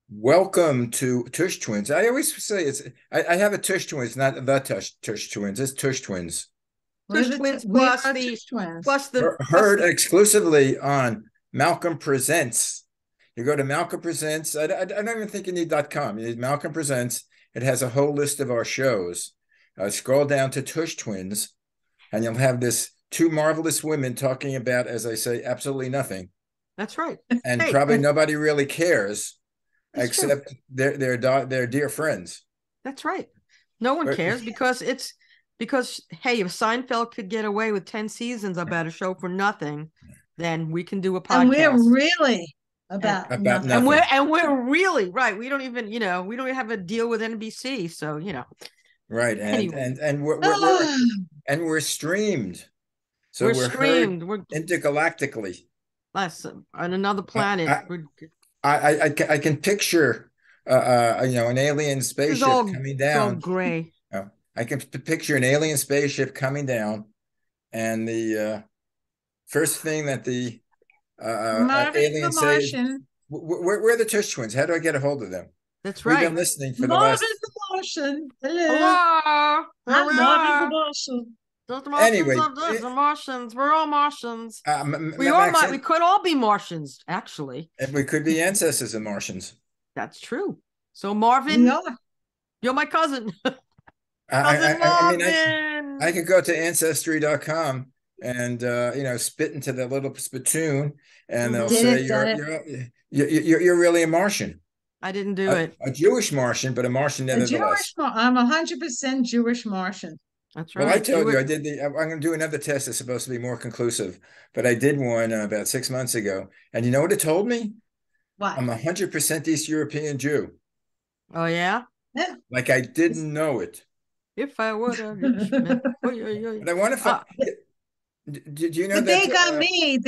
Welcome to Tush Twins. I always say I have a Tush Twins, not the Tush Twins. It's Tush Twins. Tush twins We are Tush twins. Heard exclusively on Malcolm Presents. You go to Malcolm Presents. I don't even think you need .com. You need Malcolm Presents. It has a whole list of our shows. Scroll down to Tush Twins, and you'll have this two marvelous women talking about, as I say, absolutely nothing. That's right. And Hey, probably nobody really cares it's true. except their dear friends. That's right. No one But cares because hey, if Seinfeld could get away with 10 seasons about a show for nothing, then we can do a And we're podcast. really about about nothing. And we're nothing. and we're really right. We don't even, we don't even have a deal with NBC. So, Right. And anyway, and we're streamed. So we're we're heard streamed. We're intergalactically. less on another I planet. I I can picture an alien This is spaceship all coming it's all down. gray. I can picture an alien spaceship coming down, and the first thing that the Marvin the alien says, Martian. We're the Tush Twins. How do I get a hold of them? That's We've been right. listening for the Marvin last. the Martian. Hello. Hello. Here I'm we Marvin the are. Martian. There's the Martians Anyway, of this, the Martians. We're all Martians. Max, We could all be Martians, actually. we could be ancestors of Martians. That's true. So We Marvin, are. you're my cousin. I, Cousin I mean, Marvin. I could go to ancestry.com and spit into the little spittoon, and they'll Mhm. Did say it, done it. you're really a Martian, I didn't do it. a Jewish Martian, but a Martian A Jewish, nevertheless. I'm 100% Jewish Martian. That's Well, I right. told you I did I'm going to do another test that's supposed to be more conclusive, but I did one about 6 months ago, and you know what it told me? What? I'm 100% East European Jew. Oh yeah. Yeah. Like I didn't know it, If I were a rich man. but I want to find. Uh, Did you know But that? they got me.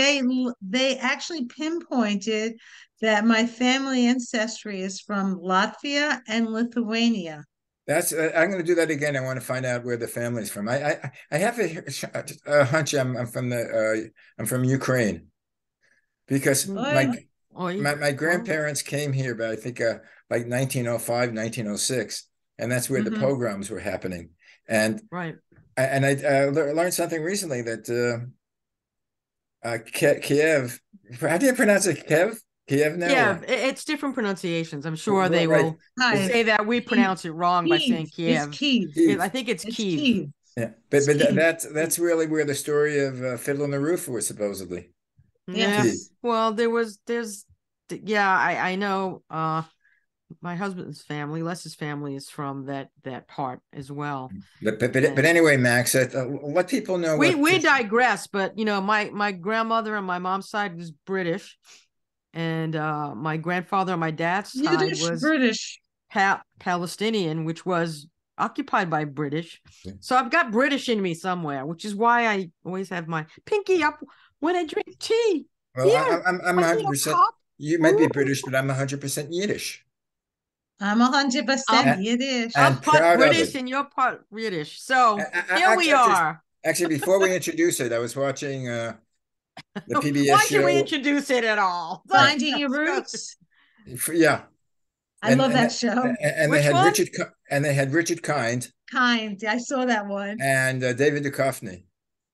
They actually pinpointed that my family ancestry is from Latvia and Lithuania. That's I'm going to do that again. I want to find out where the family's from. I have a hunch I'm from Ukraine because Oi. my well, grandparents came here, but I think like 1905, 1906, and that's where the Mhm. pogroms were happening. And right. I learned something recently that Kiev. How do you pronounce it? Kiev now Yeah, or it's different pronunciations. I'm sure they right? will Hi. say that we Kiev. pronounce it wrong by Kiev. saying It's Kiev. Kiev. I Kiev. think it's It's Kiev. Kiev. Yeah, It's but Kiev. that's really where the story of Fiddle on the Roof was supposedly. Yeah. Kiev. Yes. Well, yeah, I know my husband's family, Les's family is from that part as well. But And anyway, Max, let people know we what. we digress, but my grandmother on my mom's side was British, and my grandfather on my dad's side Yiddish, was British. Palestinian, which was occupied by British. So I've got British in me somewhere, which is why I always have my pinky up when I drink tea. Well, Here, I'm my little 100%. cup. You might be Ooh. British, but I'm 100% Yiddish I'm 100% I'm and, Yiddish. and part proud of it. British and you're part British. So here we Actually, are. before we introduce it, I was watching the PBS Why should we show. introduce it at all? Yeah, Finding Your Roots. yeah, I love that show. and they Which had one? Richard Kind Kind. I saw that one. and David Duchovny.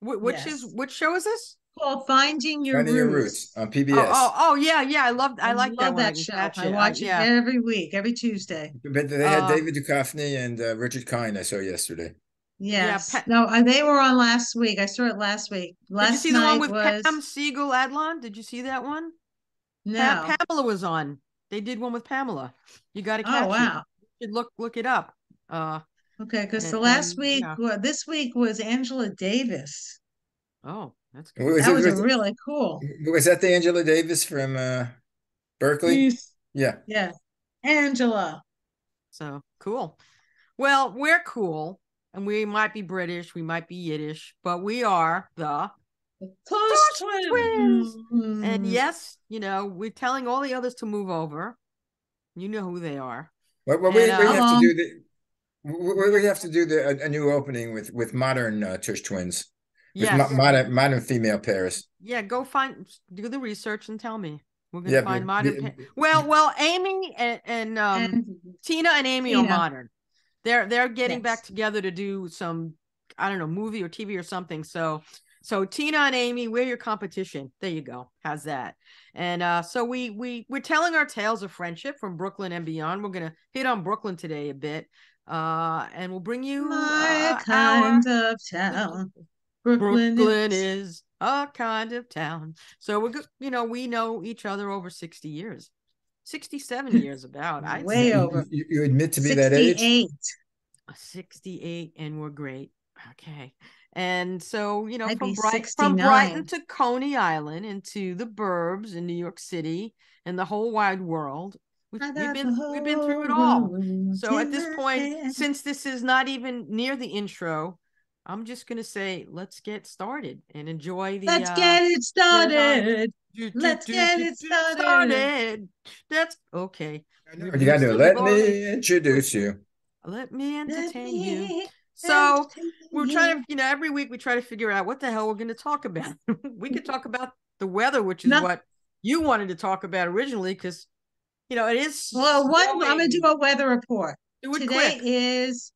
Yes. Which show is this? Called Finding Your Finding Your Roots Roots. on Oh, PBS. oh, oh, yeah, yeah. I I like that love when I that can show. catch I it. watch it Yeah. every week, every Tuesday. But they had David Duchovny and Richard Kind I saw yesterday. Yeah. Yes. No, they were on last week. I saw it last week. Did you Last see the one night with Pam was Siegel Adlon? Did you see that one? no. Pamela was on. They did one with Pamela. You got to Oh catch it. wow. You should look it up. Okay, because the last And week, yeah. this week was Angela Davis. Oh, that's good. Was That it was a really cool. was that the Angela Davis from Berkeley? Yes. Yeah. Yeah. Angela. So cool. Well, we're cool, and we might be British, we might be Yiddish, but we are the Tush twins. twins. And yes, we're telling all the others to move over. You know who they are. Well, And we have to Uh-oh. do we have to do a new opening with modern Tush twins with yes, modern female pairs. yeah, do the research and tell me. We're gonna find modern. Well, Amy and Tina and Amy are modern. They're getting back together to do some, I don't know, movie or TV or something. So Tina and Amy, we're your competition. There you go. How's that? And so we're telling our tales of friendship from Brooklyn and beyond. We're gonna hit on Brooklyn today a bit, and we'll bring you my kind of town. Brooklyn is a kind of town. So we know each other over 60 years. 67 years about. I'd way say. over. You admit to be 68. that age? 68, and we're great. Okay. And so, from Brighton to Coney Island and to the burbs in New York City and the whole wide world. We've been through it all. So at this point, since this is not even near the intro, I'm just gonna say, let's get started and enjoy the. Let's get it started. Let's get it started. That's okay. You got to let me introduce you. Let me entertain you. So we're trying to, every week we try to figure out what the hell we're going to talk about. We could talk about the weather, which is what you wanted to talk about originally, because it is. Well, I'm going to do a weather report. Today's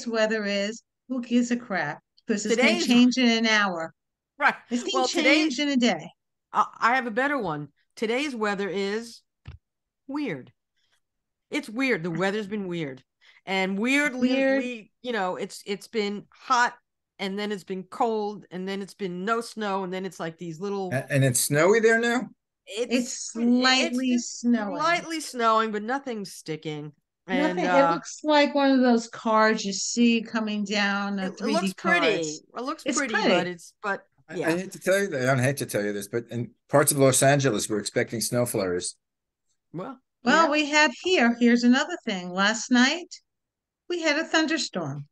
weather is, who gives a crap? Because it's going to change in an hour. Right. It's going to change in a day. I have a better one. Today's weather is weird. It's weird. The weather's been weird. And weirdly, it's been hot, and then it's been cold, and then it's been no snow, and then it's like these little. And it's snowy there now? It's slightly snowing. Slightly snowing, but nothing's sticking. Nothing. It looks like one of those cars you see coming down. It looks pretty. It looks pretty, but yeah. I hate to tell you that. I don't hate to tell you this, but in parts of Los Angeles, we're expecting snow flurries. Well, we have here's another thing. Last night, we had a thunderstorm.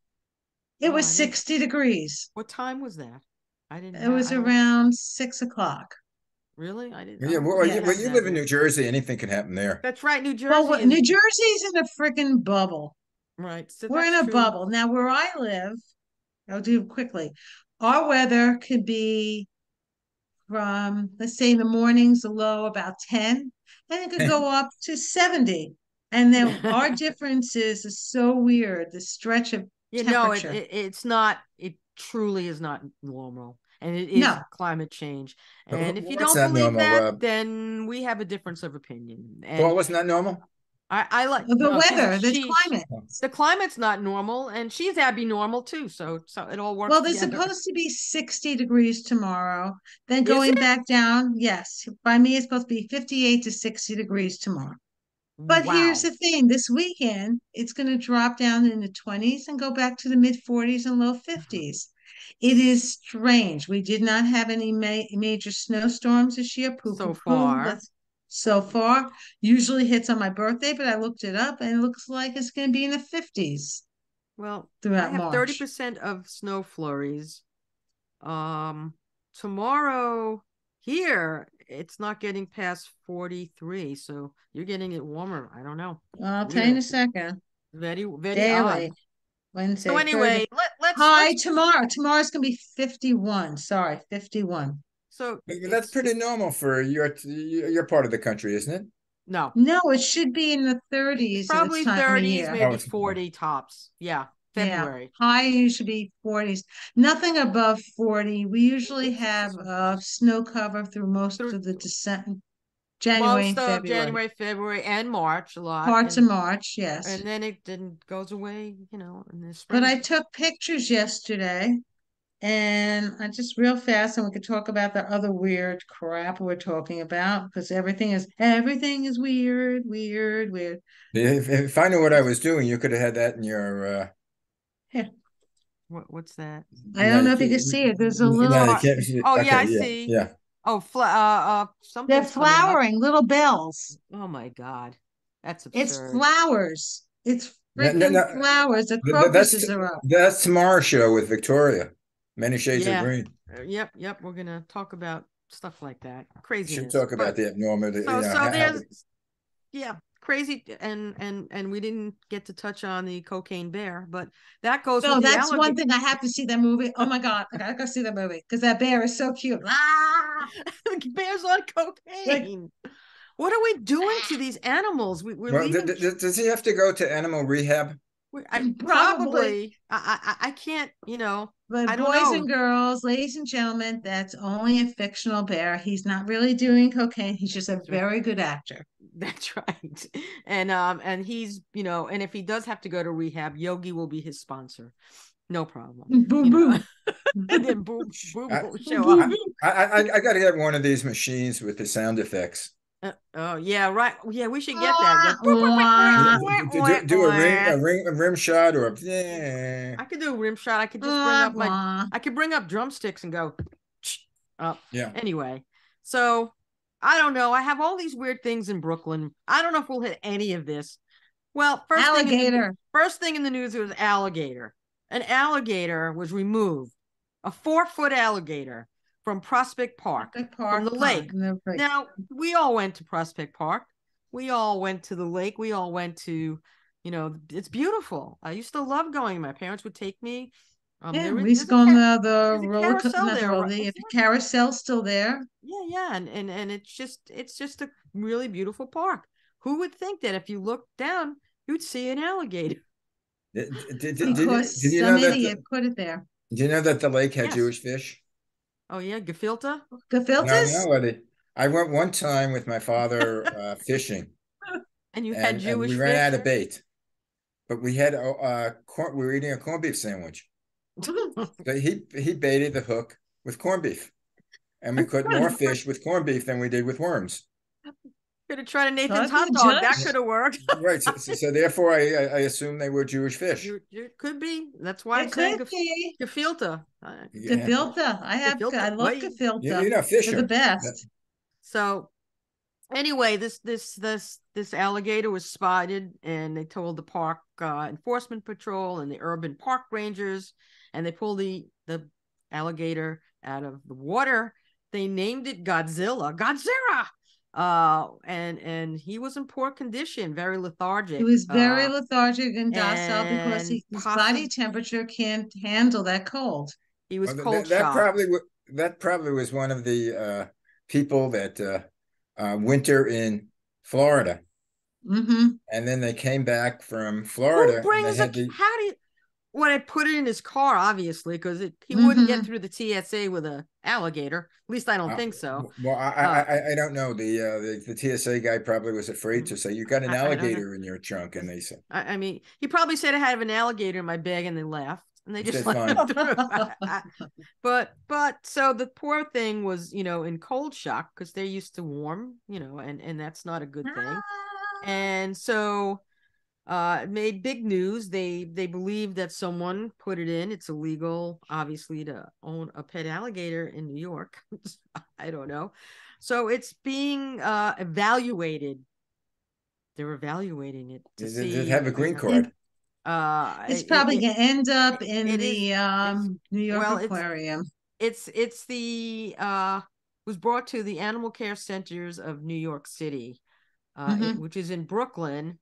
It was 60 degrees. What time was that? It was around 6 o'clock. Really? I didn't. Yeah, well, you live in New Jersey. Anything can happen there. That's right. New Jersey. Well, New Jersey's in a freaking bubble. Right. So we're in a bubble. Now, where I live, I'll do it quickly. Our weather could be from, let's say in the mornings, a low about 10, and it could go up to 70. And then our differences is so weird. The stretch of temperature. It's not. It truly is not normal, and it is climate change. And if you don't believe that, then we have a difference of opinion. And well, wasn't that normal? I like the weather, the climate. The climate's not normal, and she's abnormal too. So it all works. Well, there's supposed to be 60 degrees tomorrow. Then going back down, yes. By me, it's supposed to be 58 to 60 degrees tomorrow. But here's the thing: this weekend, it's going to drop down in the 20s and go back to the mid 40s and low 50s. It is strange. We did not have any major snowstorms this year. So far, usually hits on my birthday, but I looked it up and it looks like it's going to be in the 50s. Well, throughout I have March. 30% of snow flurries. Tomorrow here, it's not getting past 43, so you're getting it warmer. I don't know. I'll tell you in a second. Very, very daily. odd. Wednesday. So anyway, let's tomorrow. Tomorrow's gonna be 51. Sorry, 51. So that's pretty normal for your part of the country, isn't it? No, it should be in the 30s. Probably 30s, maybe 40 tops. Yeah, February. Yeah. High usually be 40s. Nothing above 40. We usually have snow cover through most of the December. January, February, and March a lot. Parts of March, yes. And then it goes away, in the spring. But I took pictures yesterday, and I just real fast, and we could talk about the other weird crap we're talking about, because everything is weird. If I knew what I was doing, you could have had that in your. Yeah. What's that? I don't know if you can see it. There's a little. I see. Yeah. Oh, something. They're flowering, little bells. Oh my God, that's absurd. It's flowers. It's freaking flowers. The crocuses are up. That's tomorrow's show with Victoria. Many Shades of Green. Yep. We're gonna talk about stuff like that. Craziness. Should talk about the abnormality. So there's crazy, and we didn't get to touch on the cocaine bear, but that goes. So that's one thing I have to see that movie. Oh my God, I gotta go see that movie because that bear is so cute. Bear's on cocaine. What are we doing to these animals? We're leaving. Does he have to go to animal rehab? Probably. I can't, But I don't boys know. and girls, ladies and gentlemen, that's only a fictional bear. He's not really doing cocaine. He's just a very good actor. That's right. And he's, and if he does have to go to rehab, Yogi will be his sponsor. No problem. Boo boo. And then boo will show up. I got to get one of these machines with the sound effects. Oh yeah, right. Yeah, we should get that. Do a rim shot or yeah. I could do a rim shot. I could just bring up drumsticks and go up. Yeah. Anyway, so I don't know. I have all these weird things in Brooklyn. I don't know if we'll hit any of this. Well, first thing in the news was alligator. An alligator was removed. A 4-foot alligator from Prospect Park, from the lake. Now, we all went to Prospect Park. We all went to the lake. We all went to, it's beautiful. I used to love going. My parents would take me. We used to go on the roller coaster. The carousel's still there. Yeah. And it's just a really beautiful park. Who would think that if you look down, you'd see an alligator? Because some idiot put it there. Do you know that the lake had Jewish fish? Oh yeah, gefilte? Gefiltes? No, I went one time with my father fishing, and had Jewish fish. We ran out of bait, but we had we were eating a corned beef sandwich. So he baited the hook with corned beef, and we caught more fish with corned beef than we did with worms. Could have tried a Nathan's hot dog. That could have worked. Right. So therefore, I assume they were Jewish fish. It could be. That's why I'm saying gefilte. Gefilte. I love gefilte. Fish are the best. So anyway, this alligator was spotted, and they told the park enforcement patrol and the urban park rangers, and they pulled the alligator out of the water. They named it Godzilla. And he was in poor condition, very lethargic. He was very lethargic and docile because his body temperature can't handle that cold. He was cold shocked. That probably was one of the people that winter in Florida. Mm-hmm. And then they came back from Florida. I put it in his car, obviously, because he wouldn't get through the TSA with an alligator. At least I don't think so. Well, I don't know. The TSA guy probably was afraid to say, you got an alligator in your trunk. And they said, I mean, he probably said I have an alligator in my bag, and they laughed. And they just let him through. But so the poor thing was, in cold shock because they're used to warm, and that's not a good thing. And so it made big news. They believe that someone put it in. It's illegal, obviously, to own a pet alligator in New York. I don't know. So it's being evaluated. They're evaluating it to see. Does it have a green card? It's probably gonna end up in the New York Aquarium. It's was brought to the Animal Care Centers of New York City, which is in Brooklyn,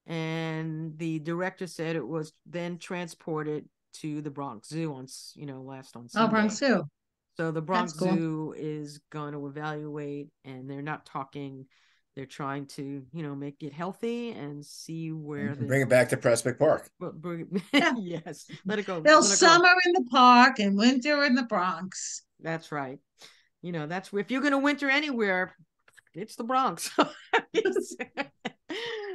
and the director said it was then transported to the Bronx Zoo on Sunday. Oh, Bronx Zoo. So the Bronx Zoo is going to evaluate, and they're not talking. They're trying to, make it healthy and see where bring it back to Prospect Park. Yes, let it go. They'll summer in the park and winter in the Bronx. That's right. That's if you're going to winter anywhere, it's the Bronx.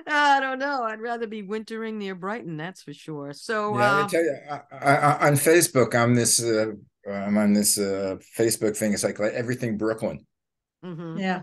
I don't know. I'd rather be wintering near Brighton. That's for sure. So I tell you, on Facebook, I'm on this Facebook thing. It's like everything Brooklyn. Mm-hmm. Yeah.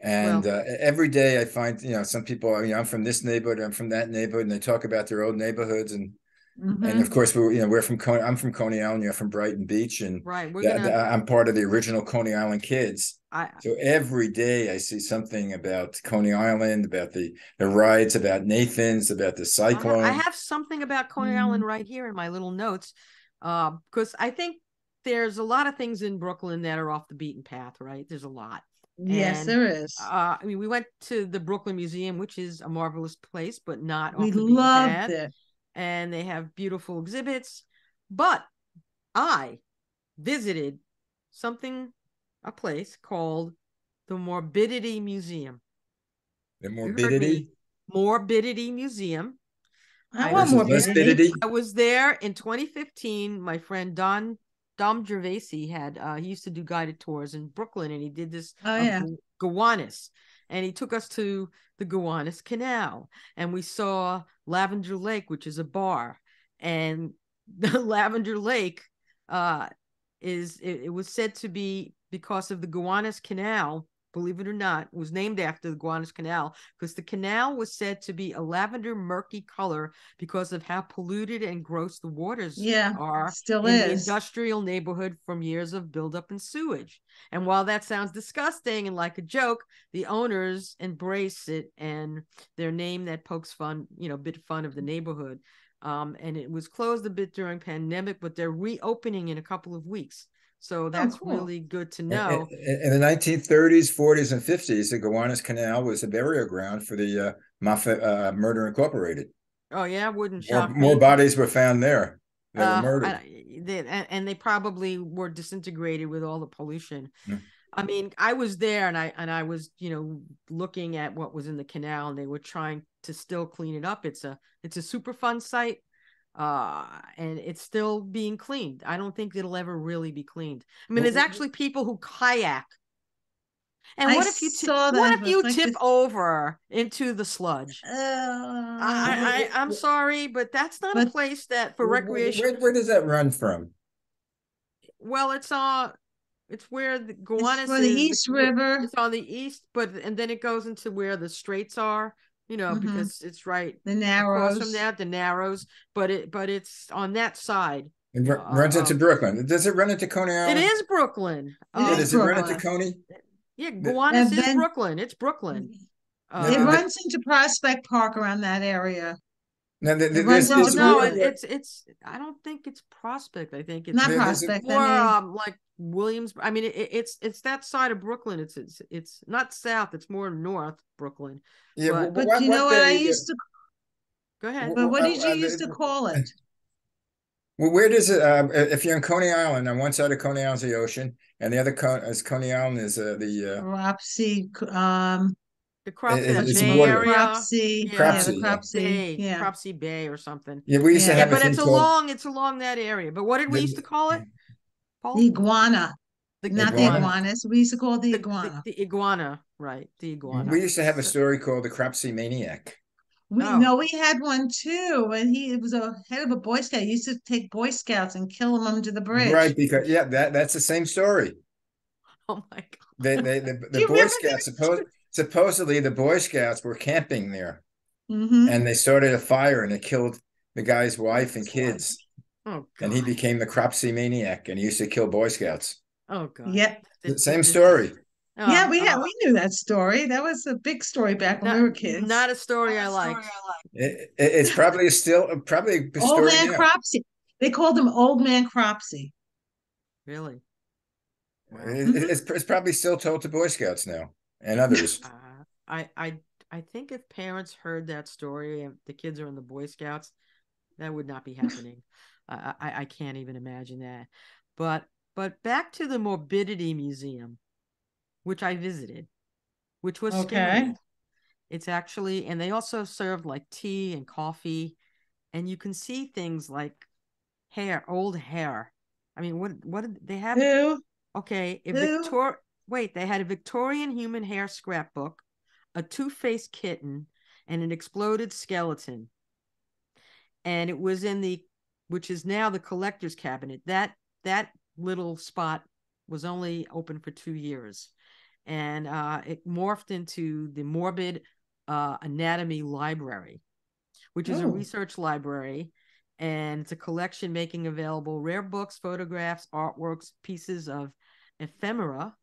And every day I find, some people, I'm from this neighborhood, I'm from that neighborhood, and they talk about their old neighborhoods. And of course, we're from Coney. I'm from Coney Island. You're from Brighton Beach, and right. I'm part of the original Coney Island kids. So every day I see something about Coney Island, about the rides, about Nathan's, about the cyclone. I have something about Coney Island right here in my little notes, because I think there's a lot of things in Brooklyn that are off the beaten path. Right? There's a lot. Yes, there is. We went to the Brooklyn Museum, which is a marvelous place, but not off the beaten path. We loved it. And they have beautiful exhibits. But I visited something a place called the Morbidity Museum. The You heard me. Morbidity? Morbidity Museum. I want Morbidity. I was there in 2015. My friend Dom Gervasi had he used to do guided tours in Brooklyn, and he did this Gowanus, and he took us to the Gowanus Canal, and we saw Lavender Lake, which is a bar, and the Lavender Lake it was said to be because of the Gowanus Canal. Believe it or not, was named after the Gowanus Canal because the canal was said to be a lavender murky color because of how polluted and gross the waters are in the industrial neighborhood from years of buildup and sewage. And while that sounds disgusting and like a joke, the owners embrace it, and their name that pokes fun, a bit fun of the neighborhood. And it was closed a bit during pandemic, but they're reopening in a couple of weeks. So that's really good to know. In the 1930s, 40s, and 50s, the Gowanus Canal was a burial ground for the Mafia Murder Incorporated. Oh yeah, wouldn't shock me. More bodies were found there that were murdered. And they probably were disintegrated with all the pollution. I mean, I was there, and I was, looking at what was in the canal, and they were trying to still clean it up. It's a super fun site. And it's still being cleaned. I don't think it'll ever really be cleaned. I mean, there's actually people who kayak. And what if you tip over into the sludge? I'm sorry, but that's not a place that for recreation. Where does that run from? Well, it's where the Gowanus is. For the East River. It's on the east, and then it goes into where the straits are. Because it's right the Narrows across from that, the Narrows, but it's on that side. It runs into Brooklyn. Does it run into Coney Island? It is Brooklyn. Does it run into Coney? Yeah, Gowanus is Brooklyn. It's Brooklyn. It runs into Prospect Park around that area. No, it's. I don't think it's Prospect. I think it's not Prospect. More like Williams. I mean, it's that side of Brooklyn. It's not south. It's more north Brooklyn. Yeah, but you know what I used to. Go ahead. But what did you used to call it? Well, where does it? If you're in Coney Island, on one side of Coney Island is the ocean, and the other Coney Island is the Cropsey. The Cropsey Bay area. Cropsey Bay or something. Yeah, we used to have. But it's along that area. But what did we used to call it? Paul? The iguana. Not the iguanas. We used to call it the iguana. The iguana, right? The iguana. We used to have a story called the Cropsey Maniac. We had one too, and he was a head of a Boy Scout. He used to take Boy Scouts and kill them under the bridge. Right, because that's the same story. Oh my God! The Boy Scouts supposedly the Boy Scouts were camping there, and they started a fire and it killed the guy's wife and kids. Oh God! And he became the Cropsey Maniac, and he used to kill Boy Scouts. Oh God! Yep, same story. Yeah, we knew that story. That was a big story back when we were kids. Not a story I liked. It's probably a story. Old Man Cropsey. They called him Old Man Cropsey. Really? Wow. It's probably still told to Boy Scouts now and others. I think if parents heard that story and the kids are in the Boy Scouts, that would not be happening. I can't even imagine that. But back to the Morbidity Museum, which I visited, which was scary. It's actually, and they also served like tea and coffee, and you can see things like old hair. I mean, what did they have? Who? Okay, they had a Victorian human hair scrapbook, a two-faced kitten, and an exploded skeleton. And it was which is now the collector's cabinet. That little spot was only open for 2 years. And it morphed into the Morbid Anatomy Library, which is a research library, and it's a collection making available rare books, photographs, artworks, pieces of ephemera,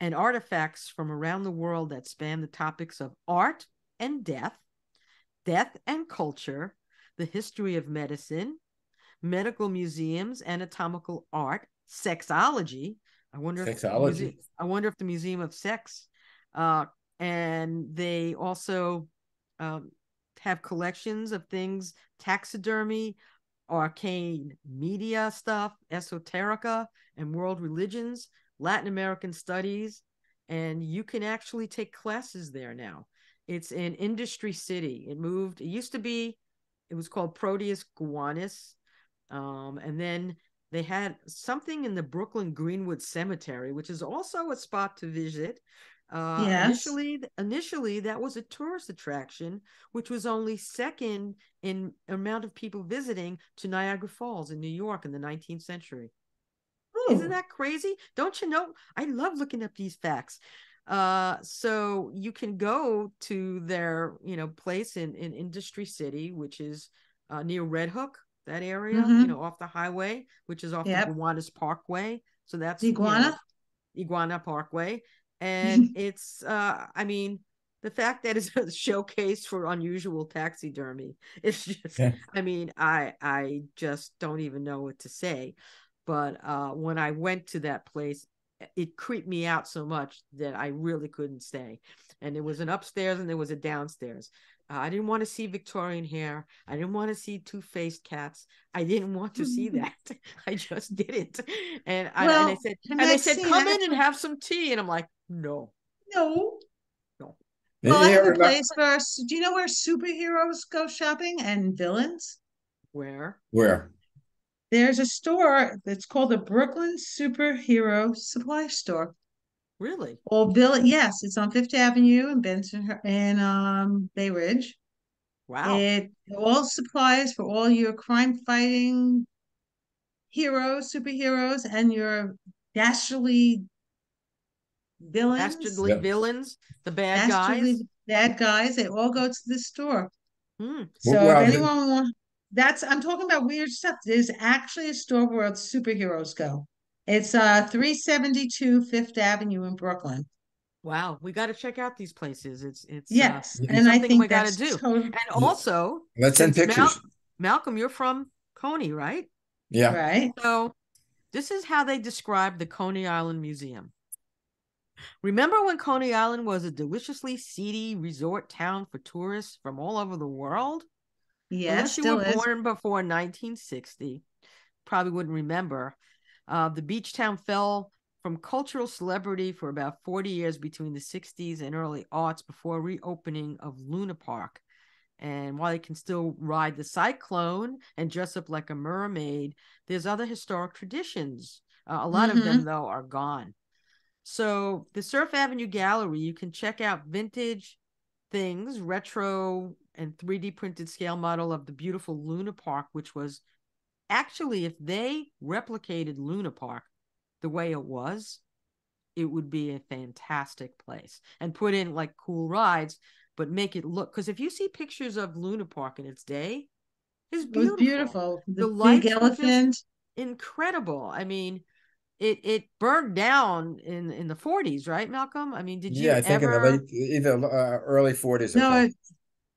and artifacts from around the world that span the topics of art and death and culture, the history of medicine, medical museums, anatomical art, sexology. I wonder if the Museum of Sex, and they also have collections of things, taxidermy, arcane media stuff, esoterica, and world religions, Latin American studies, and you can actually take classes there now. It's in Industry City. It used to be, it was called Proteus Gowanus. And then they had something in the Brooklyn Greenwood Cemetery, which is also a spot to visit. Yes. Initially, that was a tourist attraction, which was only second in amount of people visiting to Niagara Falls in New York in the 19th century. Isn't that crazy? Don't you know? I love looking up these facts. So you can go to their, place in Industry City, which is near Red Hook, that area, off the highway, which is off the Gowanus Parkway. So that's Iguana Parkway. And it's the fact that it's a showcase for unusual taxidermy. It's just, I just don't even know what to say. But when I went to that place, it creeped me out so much that I really couldn't stay. And there was an upstairs and there was a downstairs. I didn't want to see Victorian hair. I didn't want to see two-faced cats. I didn't want to see that. I just didn't. And they said, come in and have some tea. And I'm like, no. Well, I have a place for. Do you know where superheroes go shopping and villains? Where? There's a store that's called the Brooklyn Superhero Supply Store. Really? Yes, it's on Fifth Avenue in Benson and Bay Ridge. Wow. It all supplies for all your crime fighting heroes, superheroes, and your dastardly villains. The bad guys. Bad guys, they all go to the store. So if anyone wants, I'm talking about weird stuff. There's actually a store where superheroes go. It's 372 Fifth Avenue in Brooklyn. Wow, we got to check out these places. It's yes, and something I think we got to do. And also, let's send pictures. Malcolm, you're from Coney, right? Yeah. Right. So this is how they describe the Coney Island Museum. Remember when Coney Island was a deliciously seedy resort town for tourists from all over the world? Yes, unless you were born before 1960, probably wouldn't remember. The beach town fell from cultural celebrity for about 40 years between the 60s and early aughts before reopening of Luna Park. And while you can still ride the cyclone and dress up like a mermaid, there's other historic traditions. A lot of them, though, are gone. So the Surf Avenue Gallery, you can check out vintage things, retro and 3D printed scale model of the beautiful Luna Park, which was actually, if they replicated Luna Park the way it was, it would be a fantastic place, and put in like cool rides, but make it look, because if you see pictures of Luna Park in its day, it's beautiful. It was beautiful. The big elephant, incredible. I mean, it burned down in the 40s, right, Malcolm? I mean, did you I think ever... in the either early 40s. No,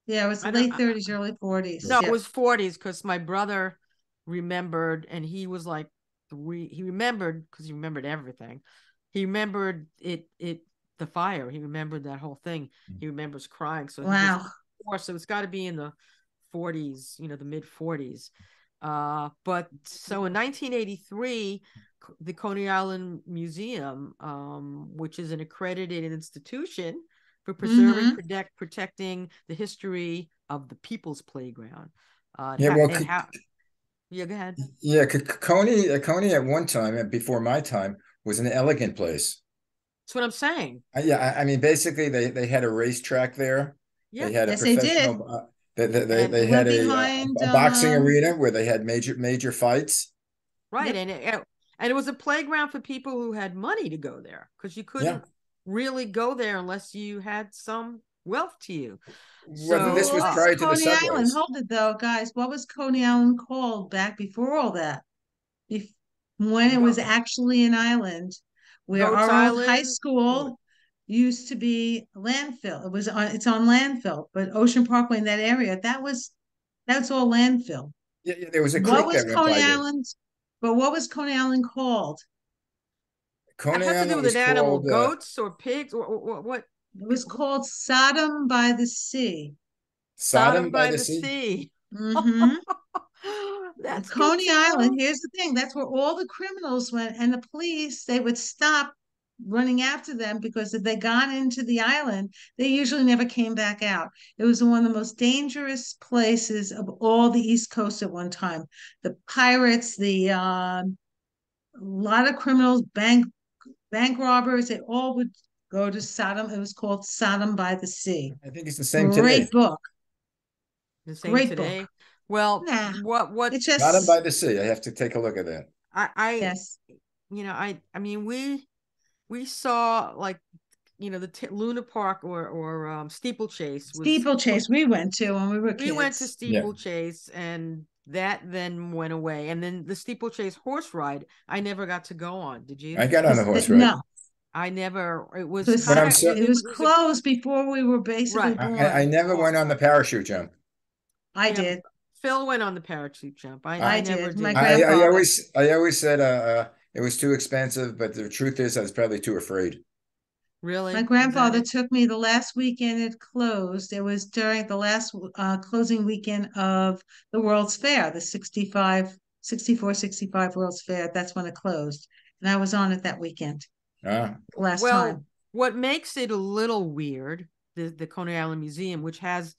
it was late 30s, early 40s. No, it was 40s, because my brother remembered, and he was like he remembered because he remembered everything. He remembered the fire. He remembered that whole thing. He remembers crying. So wow. So it's got to be in the 40s, the mid 40s. But so in 1983, the Coney Island Museum, which is an accredited institution for preserving, protecting the history of the People's Playground. Yeah, go ahead. Yeah, Coney at one time, before my time, was an elegant place. That's what I'm saying. I mean, basically, they had a racetrack there. Yeah. They had a professional. They had a boxing arena where they had major fights. Right, yep. And it was a playground for people who had money to go there, because you couldn't really go there unless you had some wealth to you. So this was prior to the subways. Island. Hold it though, guys. What was Coney Island called back before all that? When it was actually an island, where Goats our Island, old high school used to be landfill. It's on landfill, but Ocean Parkway in that area, that's all landfill. Yeah, there was a creek that went by there. But what was Coney Island called? Coney Island to do with an animal, goats or pigs, or what? It was called Sodom by the Sea. Sodom by the Sea. That's good Coney to Island, know. here's the thing, that's where all the criminals went, and the police, they would stop running after them because if they got into the island, they usually never came back out. It was one of the most dangerous places of all the East Coast at one time. The pirates, a lot of criminals, bank robbers, they all would go to Sodom. It was called Sodom by the Sea. I think it's the same today. Great book. The same Great today. book. Well, Nah, what it's Not in just, by the sea. I have to take a look at that. I yes. I mean we saw like the Luna Park or Steeplechase was Steeplechase we went to when we were we went to kids. Yeah. Steeplechase and that then went away, and then the Steeplechase horse ride I never got to go on. Did you? I got on a horse ride. No, I never. It it was was But kind I'm of so it was it was a closed before we were basically right. I born. never went on the parachute jump. I Yeah, did. Phil went on the parachute jump. I I never did. My did. grandfather. I always said it was too expensive, but the truth is I was probably too afraid. My Really? Is that grandfather it? took me the last weekend it closed. It was during the last closing weekend of the World's Fair, the 65 World's Fair. That's when it closed. And I was on it that weekend, Ah, last Well, time. what makes it a little weird, the Coney Island Museum, which has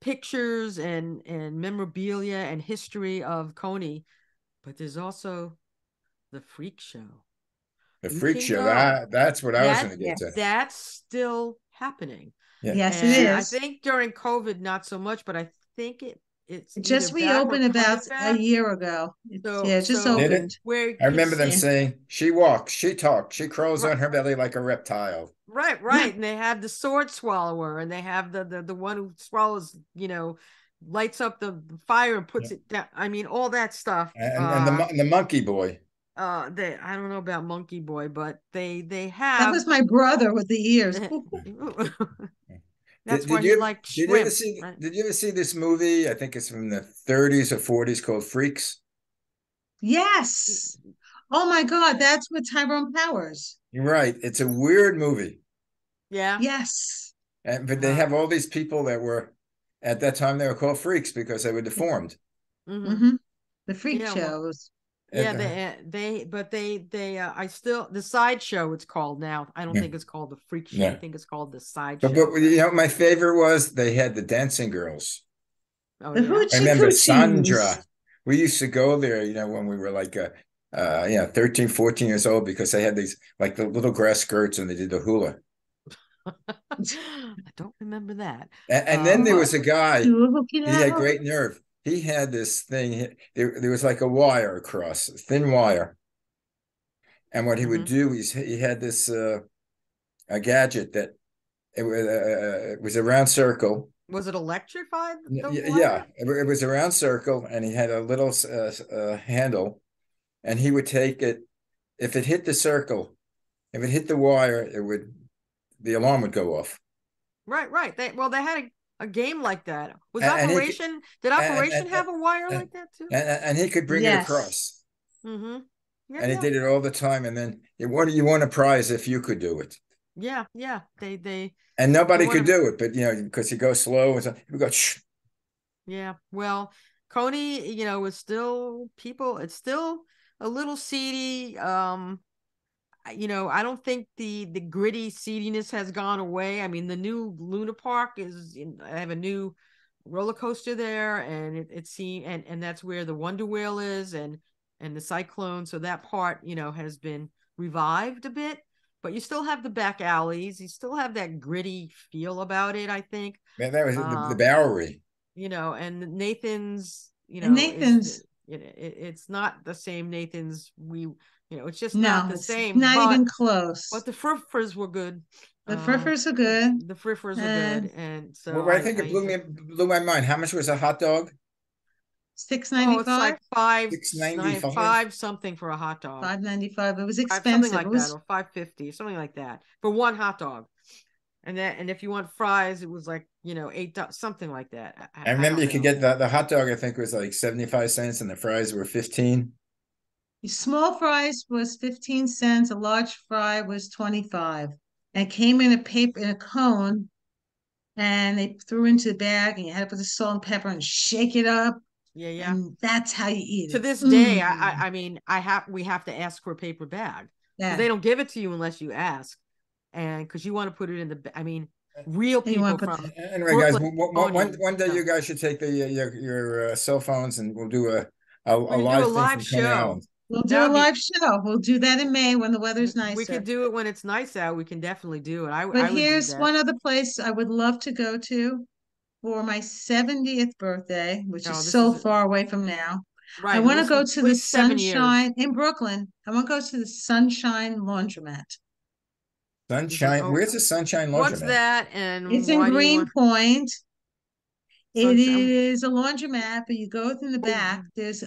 pictures and memorabilia and history of Coney, but there's also the freak show. the You freak can show. go. That's what I was That going to get to. Yes. that's still happening. Yeah. Yes, it And She, I is. think during COVID, not so much, but I think it's It either just back or reopened about coming a back. year ago. So Yeah, it just so did it? opened. where you I can remember them see saying she walks, she talks, she crawls right, on her belly like a reptile. right. And they have the sword swallower, and they have the one who swallows, lights up the fire and Yeah. puts it down. I mean, all that stuff. And the monkey boy. They I don't know about Monkey Boy, but they That have was my brother with the ears. Did, that's why did he you liked did you ever shrimp, see right? did you ever see this movie? I think it's from the 30s or 40s called Freaks. Yes. Oh my God, that's with Tyrone Powers. You're right. It's a weird movie. Yeah. Yes. But they Uh, have all these people that were at that time they were called freaks because they were deformed. mhm. Mm-hmm. The freak Yeah, well, shows. yeah, And, they I still the sideshow it's called now. I don't yeah, think it's called the freak show. I yeah. think it's called the But sideshow. my favorite was they had the dancing girls. Oh The yeah. I hoochie remember coochies. Sandra. We used to go there, when we were like 13, 14 years old because they had these like the little grass skirts and they did the hula. I don't remember that. And then there But was a guy, Do a hooky he had now. great nerve. He had this thing, there was like a wire across, a thin wire. And what he would mhm. do is he had this a gadget that it was a round circle. Was it electrified the Yeah, wire? it was a round circle, and he had a little handle, and he would take it. If it hit the circle, if it hit the wire, the alarm would go off. Right. They had a game like that. Was And he could, Operation did and Operation have a wire and, like that too? and he could bring it Yes. across, Mm-hmm. Yeah, and he yeah. did it all the time. And then you won a prize if you could do it, Yeah. and They nobody want could to do it. But because you go slow, and so we go shh. yeah. Well, Coney, is still people, it's still a little seedy. I don't think the gritty seediness has gone away. I mean, the new Luna Park I have a new roller coaster there, and it seems and that's where the Wonder Wheel is, and the Cyclone. So that part, has been revived a bit, but you still have the back alleys. You still have that gritty feel about it, I think. Man, that was the Um, Bowery. and Nathan's, And is Nathan's, it's not the same Nathan's it's just not no, the it's same, not even close. but the friffers were good. The friffers are good. The friffers are good, And and so Well, I think I it enjoy. blew my mind. How much was a hot dog? six Oh, ninety it's like five, Six ninety five. five something for a hot dog, 5.95. It was something expensive. It like that, was or 5.50, something like that for one hot dog. And if you want fries, it was like $8, something like that. I I remember don't you could know. get the hot dog. I think was like 75 cents, and the fries were 15. small fries was 15 cents. A large fry was 25. And it came in a cone, and they threw into the bag, and you had to put the salt and pepper and shake it up. Yeah. And that's how you eat it. To this day, I mean, we have to ask for a paper bag because they don't give it to you unless you ask, and because you want to put it in the. I mean, real people from. Anyway, Brooklyn, guys, one day you guys should take your cell phones and we'll do a live thing from Coney Island. We'll do a live show. We'll do that in May when the weather's nicer. We could do it when it's nice out. We can definitely do it. But here's one other place I would love to go to for my 70th birthday, which is so far away from now. Right. I want to go to the Sunshine in Brooklyn. I want to go to the Sunshine Laundromat. Sunshine? Where's the Sunshine Laundromat? What's that? And it's in Greenpoint. It is a laundromat, but you go in the back. There's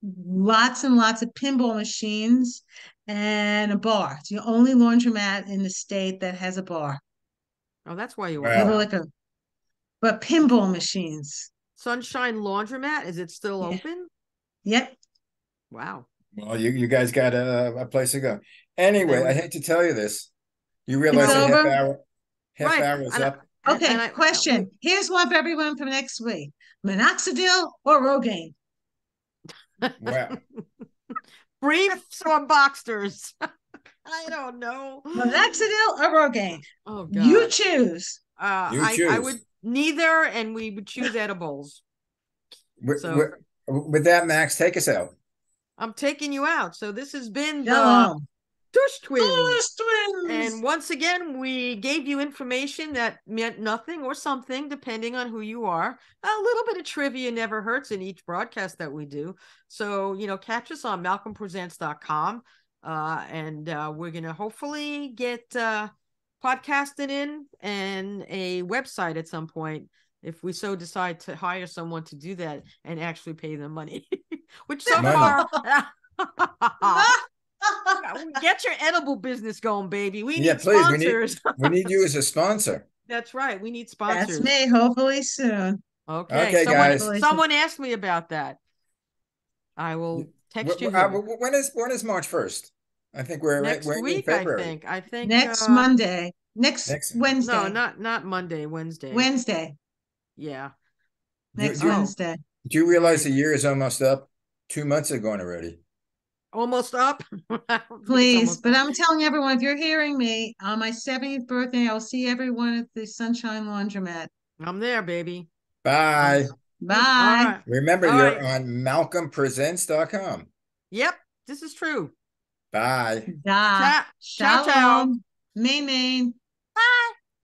lots and lots of pinball machines and a bar. It's the only laundromat in the state that has a bar. Oh, that's why you want but pinball machines. Sunshine Laundromat, is it still open? Yep. Wow. Well, you guys got a place to go. Anyway, I hate to tell you this. You realize the half hour is up. Okay, question. Here's one for everyone for next week. Minoxidil or Rogaine? Wow. Briefs or Boxsters? I don't know. Minoxidil or Rogaine? Oh, God. You choose. I would neither, and we would choose edibles. With that, Max, take us out. I'm taking you out. So this has been the Tush Twins. And once again, we gave you information that meant nothing or something, depending on who you are. A little bit of trivia never hurts in each broadcast that we do. So, catch us on malcolmpresents.com. And we're going to hopefully get podcasting in and a website at some point, if we so decide to hire someone to do that and actually pay them money. Which so far... Get your edible business going, baby. We need sponsors. We need you as a sponsor. That's right. We need sponsors. That's me. Hopefully soon. Okay, guys. Someone asked me about that. I will text you. When is March 1st? I think we're next week. In February. I think next Monday. Next Wednesday. No, not Monday. Wednesday. Wednesday. Yeah. Next Wednesday. Do you realize the year is almost up? 2 months are gone already. Almost up. Please, but I'm telling everyone, if you're hearing me on my 70th birthday, I'll see everyone at the Sunshine Laundromat. I'm there, baby. Bye. Bye. Right. Remember, you're on malcolmpresents.com. Yep, this is true. Bye. Ciao. Shalom. Main.